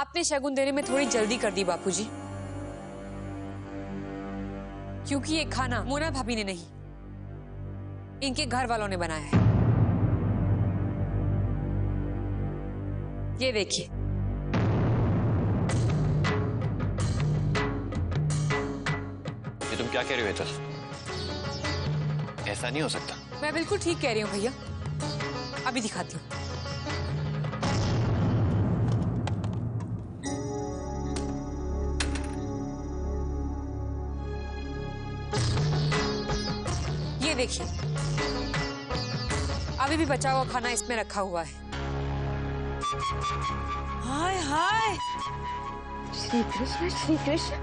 आपने शगुन देने में थोड़ी जल्दी कर दी बापूजी, क्योंकि ये खाना मोना भाभी ने नहीं, इनके घर वालों ने बनाया है। ये देखिए। ये तुम क्या कह रही हो हेतल? ऐसा नहीं हो सकता। मैं बिल्कुल ठीक कह रही हूँ भैया, अभी दिखाती हूँ। ये देखिए, अभी भी बचा हुआ खाना इसमें रखा हुआ है। हाय हाय, श्री कृष्ण श्री कृष्ण।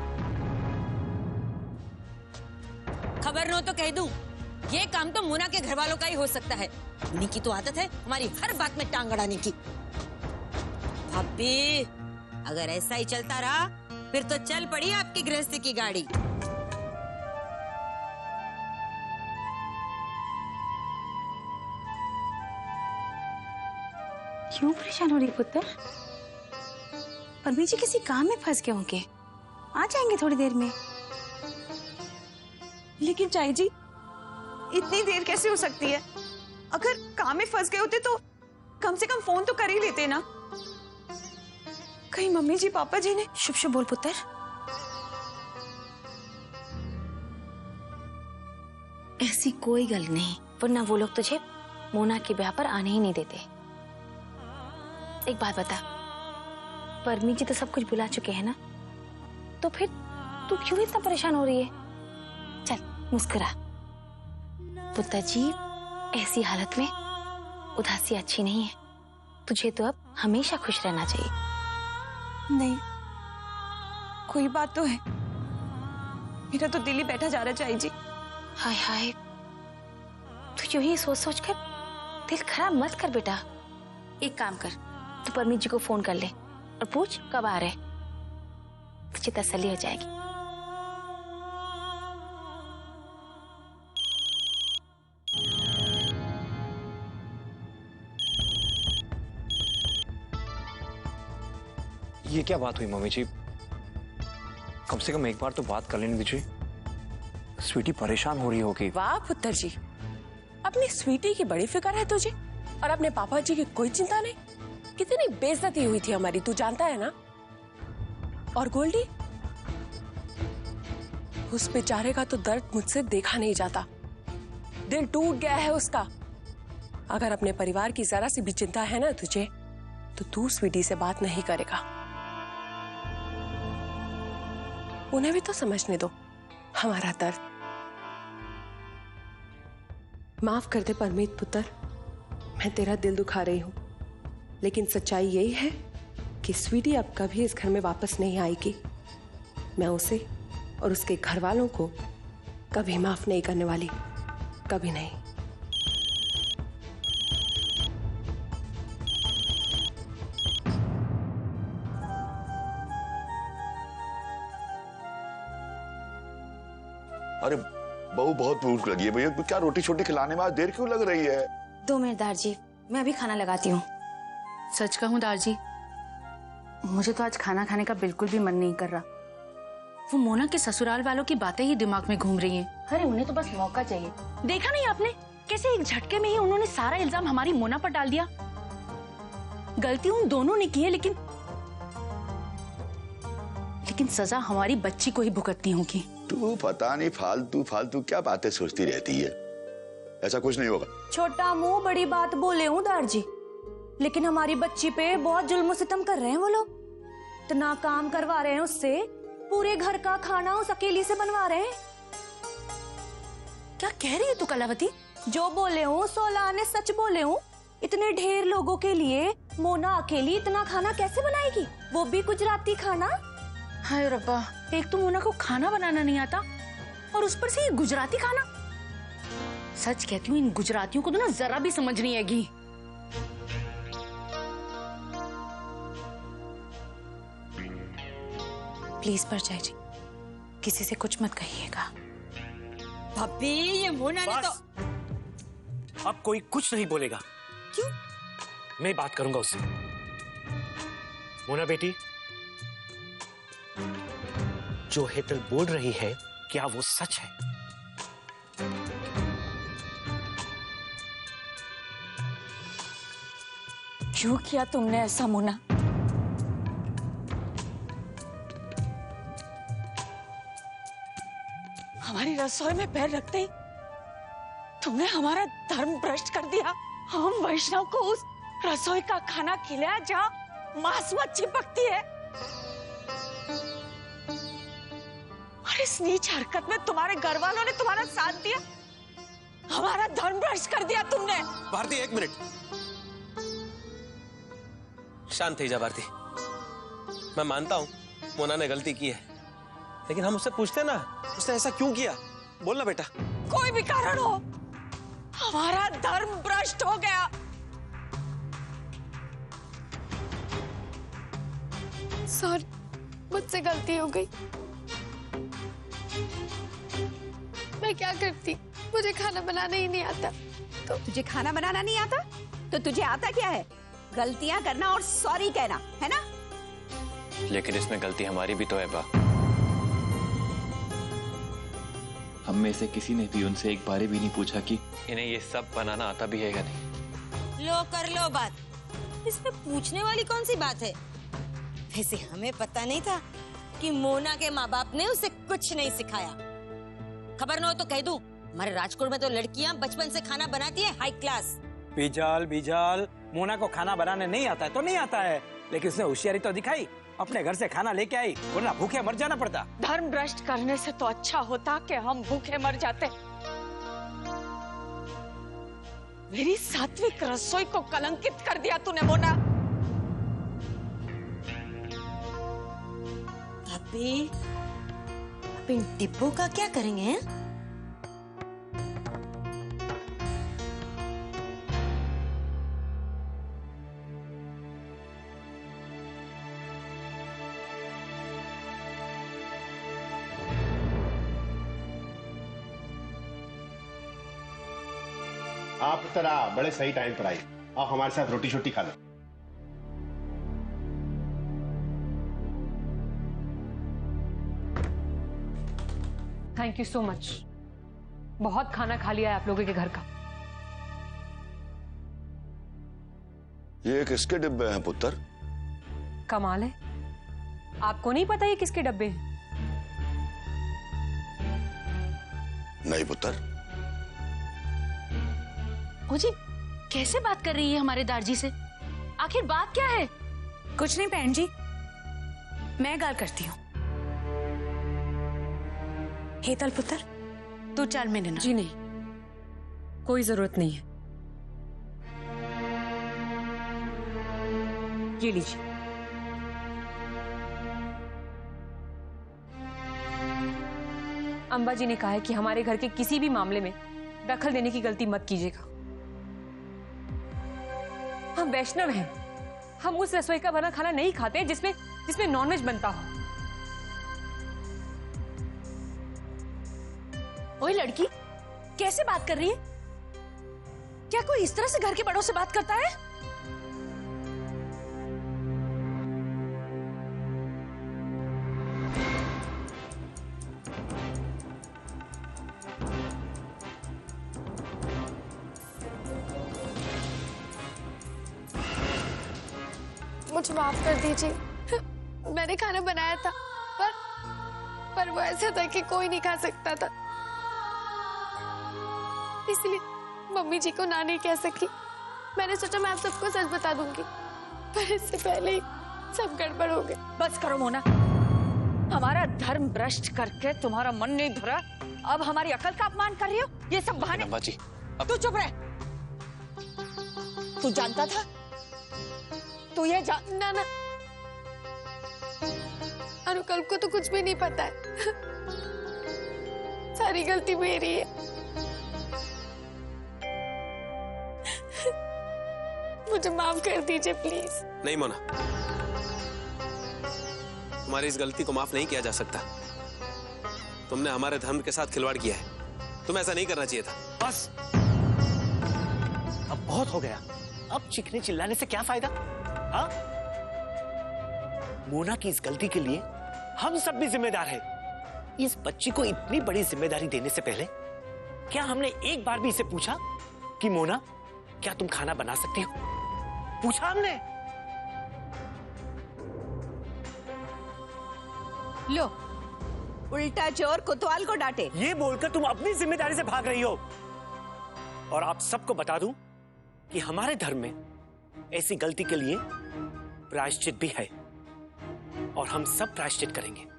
खबर न हो तो कह दूं, ये काम तो मोना के घर वालों का ही हो सकता है। उन्हीं की तो आदत है हमारी हर बात में टांग अड़ाने की। भाभी, अगर ऐसा ही चलता रहा फिर तो चल पड़ी आपकी गृहस्थी की गाड़ी। क्यों परेशान हो रही पुत्र? परमी जी किसी काम में फंस गए होंगे, आ जाएंगे थोड़ी देर में। लेकिन चाई जी, इतनी देर कैसे हो सकती है? अगर काम में फंस गए होते तो कम से कम फोन तो कर ही लेते ना। कहीं मम्मी जी पापा जी ने। शुभ शुभ बोल पुत्र। ऐसी कोई गल नहीं, वरना वो लोग तुझे मोना के ब्याह पर आने ही नहीं देते। एक बात बता, परमी जी तो सब कुछ बुला चुके हैं ना, तो फिर तू क्यों इतना परेशान हो रही है? चल मुस्कुरा। पुत्र जी, ऐसी हालत में उदासी अच्छी नहीं है। तुझे तो अब हमेशा खुश रहना चाहिए। नहीं, कोई बात तो है। मेरा तो दिल ही बैठा जा रहा है चाई जी। हाय हाय, तू यूं ही सोच सोच कर दिल खराब मत कर बेटा। एक काम कर, तू परमीत जी को फोन कर ले और पूछ कब आ रहे, तुझे तसल्ली हो जाएगी। ये क्या बात हुई मम्मी जी? कम से कम एक बार तो बात कर लेने दीजिए। स्वीटी परेशान हो रही होगी। वाह पुत्र जी, अपनी स्वीटी की बड़ी फिक्र है तुझे और अपने पापा जी की कोई चिंता नहीं। कितनी बेइज्जती हुई थी हमारी, तू जानता है ना। और गोल्डी, उस बेचारे का तो दर्द मुझसे देखा नहीं जाता। दिल टूट गया है उसका। अगर अपने परिवार की जरा सी भी चिंता है ना तुझे, तो तू स्वीटी से बात नहीं करेगा। उन्हें भी तो समझने दो हमारा दर्द। माफ कर दे परमीत पुत्र, मैं तेरा दिल दुखा रही हूं, लेकिन सच्चाई यही है कि स्वीटी अब कभी इस घर में वापस नहीं आएगी। मैं उसे और उसके घर वालों को कभी माफ नहीं करने वाली, कभी नहीं। अरे बहू, बहुत भूख लगी है भैया, क्या रोटी छोटी खिलाने में आज देर क्यों लग रही है? 2 मिनट दार जी, मैं अभी खाना लगाती हूँ। सच कहूँ दार जी, मुझे तो आज खाना खाने का बिल्कुल भी मन नहीं कर रहा। वो मोना के ससुराल वालों की बातें ही दिमाग में घूम रही हैं। अरे उन्हें तो बस मौका चाहिए। देखा नहीं आपने कैसे एक झटके में ही उन्होंने सारा इल्जाम हमारी मोना पर डाल दिया। गलती उन दोनों ने की है, लेकिन सजा हमारी बच्ची को ही भुगतनी होगी। तू पता नहीं फालतू फालतू क्या बातें सोचती रहती है। ऐसा कुछ नहीं होगा। छोटा मुंह बड़ी बात बोले हूँ दार जी, लेकिन हमारी बच्ची पे बहुत जुल्म सितम कर रहे हैं वो लोग। इतना काम करवा रहे हैं उससे, पूरे घर का खाना उस अकेली से बनवा रहे हैं। क्या कह रही है तू कलावती? जो बोले हूँ 16 आने सच बोले हूँ। इतने ढेर लोगों के लिए मोना अकेली इतना खाना कैसे बनाएगी, वो भी गुजराती खाना। हाय रब्बा, एक तो मोना को खाना बनाना नहीं आता और उस पर से ये गुजराती खाना। सच कहती हूँ, इन गुजरातियों को तो ना जरा भी समझ नहीं आएगी। प्लीज परजाई जी, किसी से कुछ मत कहिएगा। भाभी, ये मोना ने तो। अब कोई कुछ नहीं बोलेगा। क्यों? मैं बात करूंगा उससे। मोना बेटी, जो हेतल बोल रही है क्या वो सच है? क्यों किया तुमने ऐसा मोना? हमारी रसोई में पैर रखते ही तुमने हमारा धर्म भ्रष्ट कर दिया। हम वैष्णव को उस रसोई का खाना खिलाया जहाँ मांस मच्छी पकती है, और इस नीच हरकत में तुम्हारे घर वालों ने तुम्हारा साथ दिया। हमारा धर्म भ्रष्ट कर दिया तुमने। भारती, एक मिनट, शांत थी जा भारती। मैं मानता हूं मोना ने गलती की है, लेकिन हम उससे पूछते ना उसने ऐसा क्यों किया। बोलना बेटा। कोई भी कारण हो, हमारा धर्म भ्रष्ट हो गया। सॉरी, मुझसे गलती हो गई। मैं क्या करती, मुझे खाना बनाना ही नहीं आता। तो तुझे खाना बनाना नहीं आता तो तुझे आता क्या है? गलतियां करना और सॉरी कहना, है ना? लेकिन इसमें गलती हमारी भी तो है बा। हम में से किसी ने भी उनसे एक बार भी नहीं पूछा कि इन्हें ये सब बनाना आता भी है या नहीं। लो कर लो बात, इसमें पूछने वाली कौन सी बात है? वैसे हमें पता नहीं था कि मोना के माँ बाप ने उसे कुछ नहीं सिखाया। खबर न हो तो कह दूं, हमारे राजकोट में तो लड़कियां बचपन से खाना बनाती है हाई क्लास। बीजाल, मोना को खाना बनाने नहीं आता है तो नहीं आता है, लेकिन उसने होशियारी तो दिखाई, अपने घर से खाना लेके आई, वरना भूखे मर जाना पड़ता। धर्म भ्रष्ट करने से तो अच्छा होता कि हम भूखे मर जाते। मेरी सात्विक रसोई को कलंकित कर दिया तूने मोना। भाभी, अब इन डिब्बों का क्या करेंगे हैं? आप तरह बड़े सही टाइम पर आई। आप हमारे साथ रोटी छोटी खा लो। Thank you so much. बहुत खाना खा लिया है आप लोगों के घर का। ये किसके डिब्बे हैं पुत्र? कमाल है, आपको नहीं पता ये किसके डब्बे हैं? नहीं पुत्र। ओ जी, कैसे बात कर रही है हमारे दारजी से? आखिर बात क्या है? कुछ नहीं बहन जी, मैं गाल करती हूँ। हेतल पुत्र, 2-4 मिनट। जी नहीं, कोई जरूरत नहीं है। ये लीजिए। अंबा जी ने कहा है कि हमारे घर के किसी भी मामले में दखल देने की गलती मत कीजिएगा। हम वैष्णव हैं, हम उस रसोई का बना खाना नहीं खाते जिसमें नॉनवेज बनता हो। ओए लड़की, कैसे बात कर रही है? क्या कोई इस तरह से घर के बड़ों से बात करता है? मुझे माफ कर दीजिए, मैंने खाना बनाया था पर वो ऐसा था कि कोई नहीं खा सकता था, इसलिए मम्मी जी को ना नहीं कह सकी। मैंने सोचा मैं आप सबको सच बता दूंगी, पर इससे पहले ही सब गड़बड़ हो गए। बस करो मोना, हमारा धर्म भ्रष्ट करके तुम्हारा मन नहीं भरा, अब हमारी अकल का अपमान कर रही हो। ये सब बहाने। अम्बा जी, तू चुप रह। तू जानता था? तू ये ना अनुकल्प को तो कुछ भी नहीं पता है। सारी गलती मेरी है। मुझे माफ कर दीजिए प्लीज। नहीं मोना, तुम्हारी इस गलती को माफ नहीं किया जा सकता। तुमने हमारे धर्म के साथ खिलवाड़ किया है, तुम्हें ऐसा नहीं करना चाहिए था। बस अब बहुत हो गया, अब चीखने चिल्लाने से क्या फायदा? हाँ, मोना की इस गलती के लिए हम सब भी जिम्मेदार हैं। इस बच्ची को इतनी बड़ी जिम्मेदारी देने से पहले क्या हमने एक बार भी इसे पूछा कि मोना, क्या तुम खाना बना सकती हो? पूछा हमने? लो, उल्टा चोर कोतवाल को डांटे। ये बोलकर तुम अपनी जिम्मेदारी से भाग रही हो। और आप सबको बता दूं कि हमारे धर्म में ऐसी गलती के लिए प्रायश्चित भी है और हम सब प्रायश्चित करेंगे।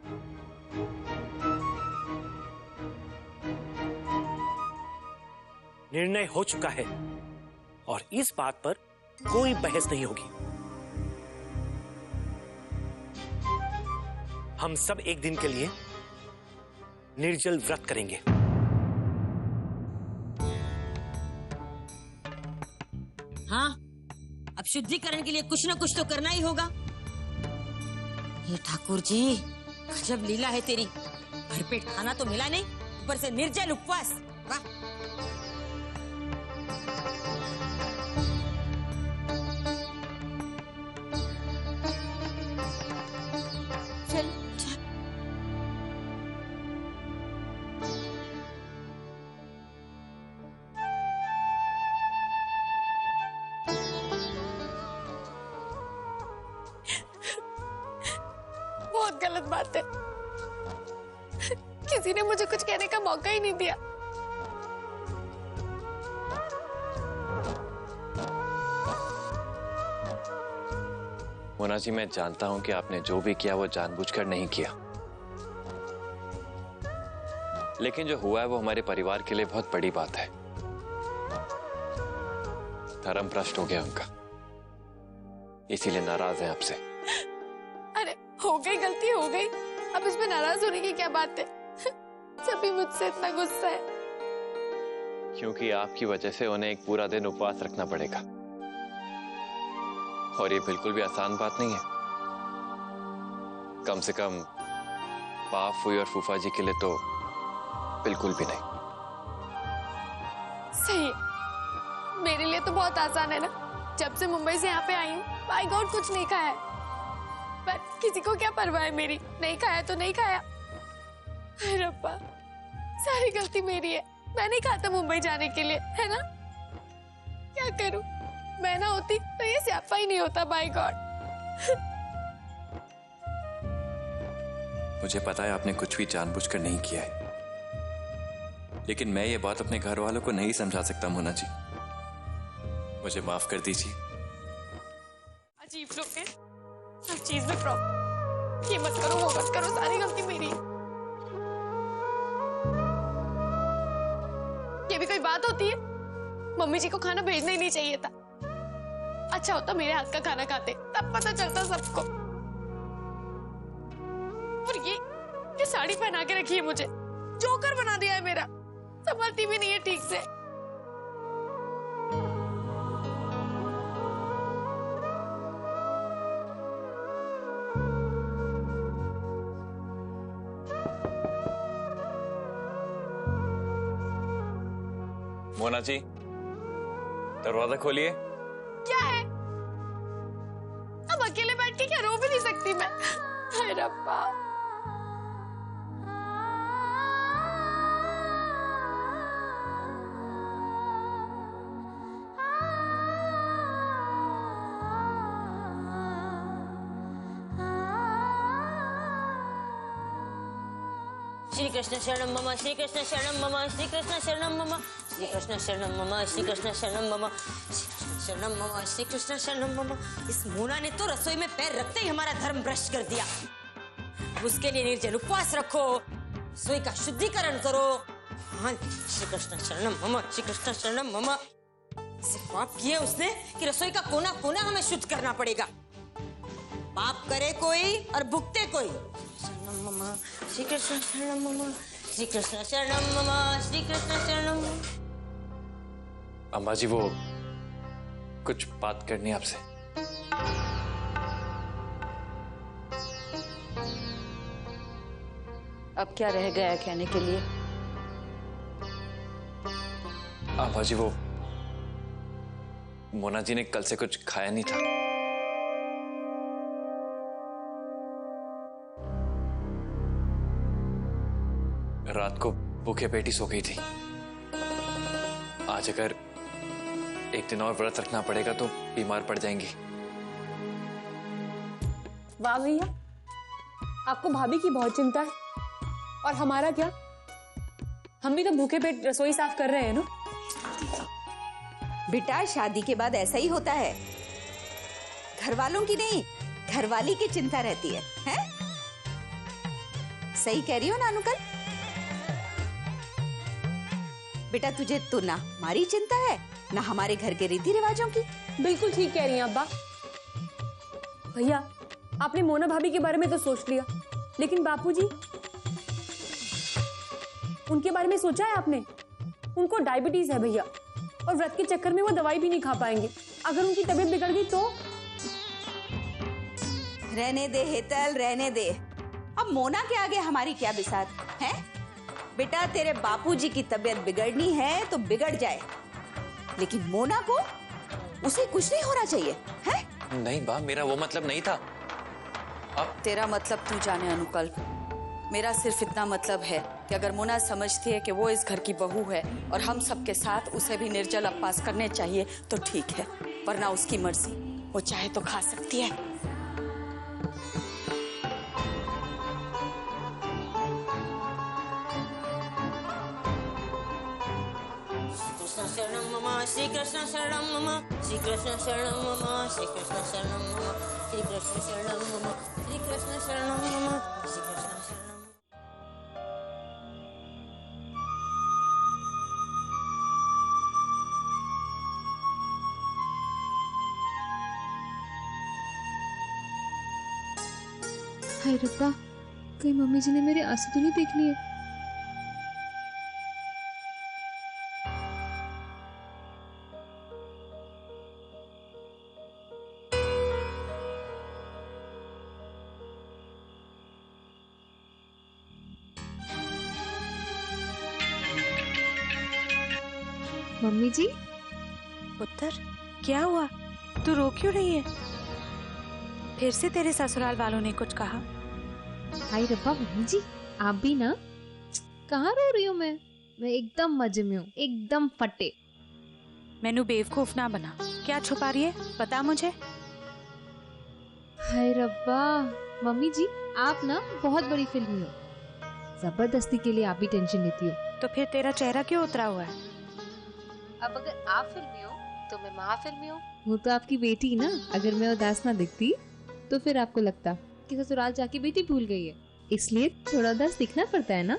निर्णय हो चुका है और इस बात पर कोई बहस नहीं होगी। हम सब एक दिन के लिए निर्जल व्रत करेंगे। हाँ, अब शुद्धिकरण के लिए कुछ ना कुछ तो करना ही होगा। ये ठाकुर जी, गजब लीला है तेरी। भरपेट खाना तो मिला नहीं, ऊपर से निर्जल उपवास। वाह। चल चल। बहुत गलत बात है। किसी ने मुझे कुछ कहने का मौका ही नहीं दिया। मोना जी, मैं जानता हूं कि आपने जो भी किया वो जानबूझकर नहीं किया, लेकिन जो हुआ है वो हमारे परिवार के लिए बहुत बड़ी बात है। धर्म भ्रष्ट हो गया उनका, इसीलिए नाराज हैं आपसे। अरे हो गई, गलती हो गई, अब इसमें नाराज होने की क्या बात है? सभी मुझसे इतना गुस्सा है क्योंकि आपकी वजह से उन्हें एक पूरा दिन उपवास रखना पड़ेगा, और ये बिल्कुल भी आसान बात नहीं है। कम से कम पाप फूई और फूफा जी के लिए तो बिल्कुल भी नहीं। सही है, मेरे लिए तो बहुत आसान है ना। जब से मुंबई से यहाँ पे आई हूँ, बाय गॉड कुछ नहीं खाया है। पर किसी को क्या परवाह है मेरी? नहीं खाया तो नहीं खाया। अरे रब्बा, सारी गलती मेरी है। मैं नहीं खाता मुंबई जाने के लिए, है ना? क्या करूं? मैं ना होती तो ये स्यापा ही नहीं होता। By God. मुझे पता है आपने कुछ भी जानबूझकर नहीं किया है, लेकिन मैं ये बात अपने घर वालों को नहीं समझा सकता मोना जी। मुझे माफ कर दीजिए। अजीब लोग हैं, हर चीज में प्रॉब्लम। ये मत करो, वो मत करो, सारी गलती मेरी है। ये भी कोई बात होती है? मम्मी जी को खाना भेजना ही नहीं चाहिए था। अच्छा होता मेरे हाथ का खाना खाते, तब पता चलता सबको। और ये साड़ी पहना के रखी है मुझे, जोकर बना दिया है मेरा। संभलती भी नहीं है ठीक से। मोना जी, दरवाजा खोलिए। क्या है? अब अकेले बैठ के क्या रो भी नहीं सकती मैं? हाय रब्बा। श्री कृष्ण शरणम मम, श्री कृष्ण शरणम मम, श्री कृष्ण शरणम मम, श्री कृष्ण शरणम मम, श्री कृष्ण शरणम मम, शरणम मम, श्री कृष्ण शरणम मम। इस मोना ने तो रसोई में पैर रखते ही हमारा धर्म भ्रष्ट कर दिया। उसके लिए निर्जल उपवास रखो, रसोई का शुद्धिकरण करो। हाँ, श्री कृष्ण शरणम मम, श्री कृष्ण शरणम मम। ऐसे पाप किए उसने कि रसोई का कोना कोना हमें शुद्ध करना पड़ेगा। पाप करे कोई और भुगते कोई। शरणम मम, श्री कृष्ण शरणम मम, श्री कृष्ण शरणम मम, श्री कृष्ण शरणम। अम्मा जी, वो कुछ बात करनी है आपसे। अब क्या रह गया है कहने के लिए? अम्मा जी, वो मोना जी ने कल से कुछ खाया नहीं था। रात को भूखे पेट ही सो गई थी। आज अगर एक दिन और व्रत रखना पड़ेगा तो बीमार पड़ जाएंगी। वाह भैया, आपको भाभी की बहुत चिंता है। और हमारा क्या, हम भी तो भूखे पेट रसोई साफ कर रहे हैं ना। बेटा शादी के बाद ऐसा ही होता है, घर वालों की नहीं घरवाली की चिंता रहती है, हैं? सही कह रही हो ना अनुकल? बेटा तुझे तो ना हमारी चिंता है ना हमारे घर के रीति रिवाजों की। बिल्कुल ठीक कह रही हैं अब्बा। भैया, आपने मोना भाभी के बारे में तो सोच लिया, लेकिन बापूजी, उनके बारे में सोचा है आपने? उनको डायबिटीज है भैया, और व्रत के चक्कर में वो दवाई भी नहीं खा पाएंगे। अगर उनकी तबीयत बिगड़ गई तो? रहने दे हेतल, रहने दे। अब मोना के आगे हमारी क्या बिसात है? बेटा तेरे बापूजी की तबीयत बिगड़नी है तो बिगड़ जाए, लेकिन मोना को उसे कुछ नहीं होना चाहिए, है? नहीं बा, मेरा वो मतलब नहीं था। अब तेरा मतलब तू जाने अनुकल, मेरा सिर्फ इतना मतलब है कि अगर मोना समझती है कि वो इस घर की बहू है और हम सबके साथ उसे भी निर्जल उपवास करने चाहिए तो ठीक है, वरना उसकी मर्जी, वो चाहे तो खा सकती है। श्री कृष्ण शरणम मम, श्री कृष्ण शरणम मम, श्री कृष्ण शरणम मम, श्री कृष्ण शरणम मम, श्री कृष्ण शरणम मम, श्री कृष्ण शरणम। हाय रब्बा, कहीं मम्मी जी ने मेरे आंसू तो नहीं देख लिए? मम्मी जी। पुत्र, क्या हुआ? तू रो क्यों रही है? फिर से तेरे ससुराल वालों ने कुछ कहा? हाय रब्बा मम्मी जी, आप भी ना। कहाँ रो रही हूँ मैं एकदम मजे में हूँ, एकदम फटे। मैनू बेवकूफ ना बना, क्या छुपा रही है, बता मुझे। हाय रब्बा मम्मी जी, आप ना बहुत बड़ी फिल्मी हो, जबरदस्ती के लिए आप भी टेंशन लेती हो। तो फिर तेरा चेहरा क्यों उतरा हुआ है? अब अगर आप फिल्मी हो तो मैं माँ फिल्मी हूँ। वो तो आपकी बेटी ना, अगर मैं उदास ना दिखती तो फिर आपको लगता कि ससुराल जाके बेटी भूल गई है, इसलिए थोड़ा उदास दिखना पड़ता है ना।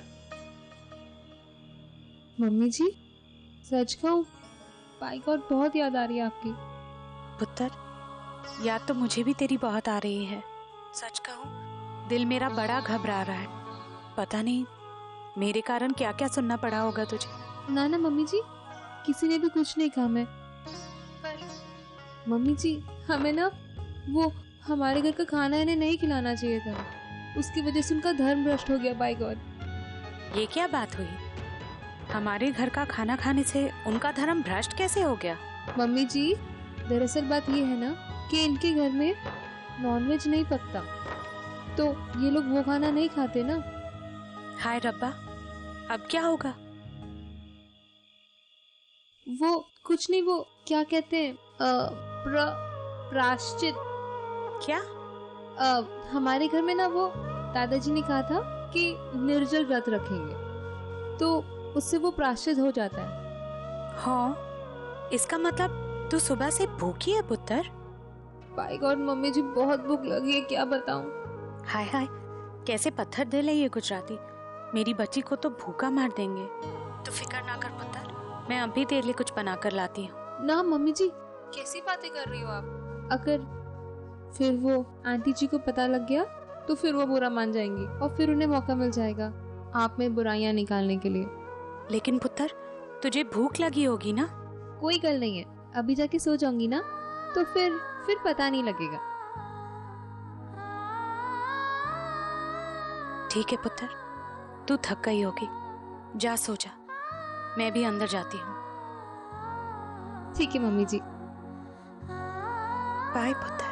मम्मी जी सच कहूँ, बाय गॉड बहुत याद आ रही है आपकी। पुत्र, याद तो मुझे भी तेरी बहुत आ रही है। सच कहूँ, दिल मेरा बड़ा घबरा रहा है। पता नहीं मेरे कारण क्या क्या सुनना पड़ा होगा तुझे। ना ना मम्मी जी, किसी ने भी कुछ नहीं कहा। मैं पर मम्मी जी, हमें ना वो हमारे घर का खाना इन्हें नहीं खिलाना चाहिए था, उसकी वजह से उनका धर्म भ्रष्ट हो गया। बाय गॉड, ये क्या बात हुई? हमारे घर का खाना खाने से उनका धर्म भ्रष्ट कैसे हो गया? मम्मी जी, दरअसल बात ये है ना कि इनके घर में नॉनवेज नहीं पकता, तो ये लोग वो खाना नहीं खाते ना। हाय रब्बा, अब क्या होगा? वो कुछ नहीं, वो क्या कहते हैं, प्रायश्चित। क्या? हमारे घर में ना वो दादाजी ने कहा था कि निर्जल व्रत रखेंगे तो उससे वो प्रायश्चित हो जाता है। हाँ, इसका मतलब तू सुबह से भूखी है पुत्र? बाय गॉड मम्मी जी, बहुत भूख लगी है, क्या बताऊं। हाय हाय, कैसे पत्थर दिल है ये गुजराती। मेरी बच्ची को तो भूखा मार देंगे। तो फिक्र ना कर पुत्र, मैं अभी तेरे लिए कुछ बना कर लाती हूँ। ना मम्मी जी, कैसी बातें कर रही हो आप? अगर फिर वो आंटी जी को पता लग गया तो फिर वो बुरा मान जाएंगी और फिर उन्हें मौका मिल जाएगा आप में बुराइयां निकालने के लिए। लेकिन पुत्र, तुझे भूख लगी होगी ना? कोई गल नहीं है, अभी जाके सो जाऊंगी ना तो फिर पता नहीं लगेगा। ठीक है पुत्र, तू थक गई होगी, जा सो जा, मैं भी अंदर जाती हूँ। ठीक है मम्मी जी, बाय पुत्र।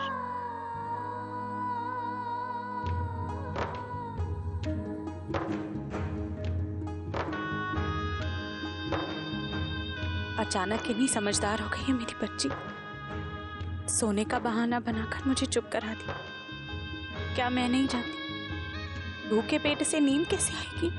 अचानक कितनी समझदार हो गई है मेरी बच्ची। सोने का बहाना बनाकर मुझे चुप करा दी। क्या मैं नहीं जानती भूखे पेट से नींद कैसे आएगी?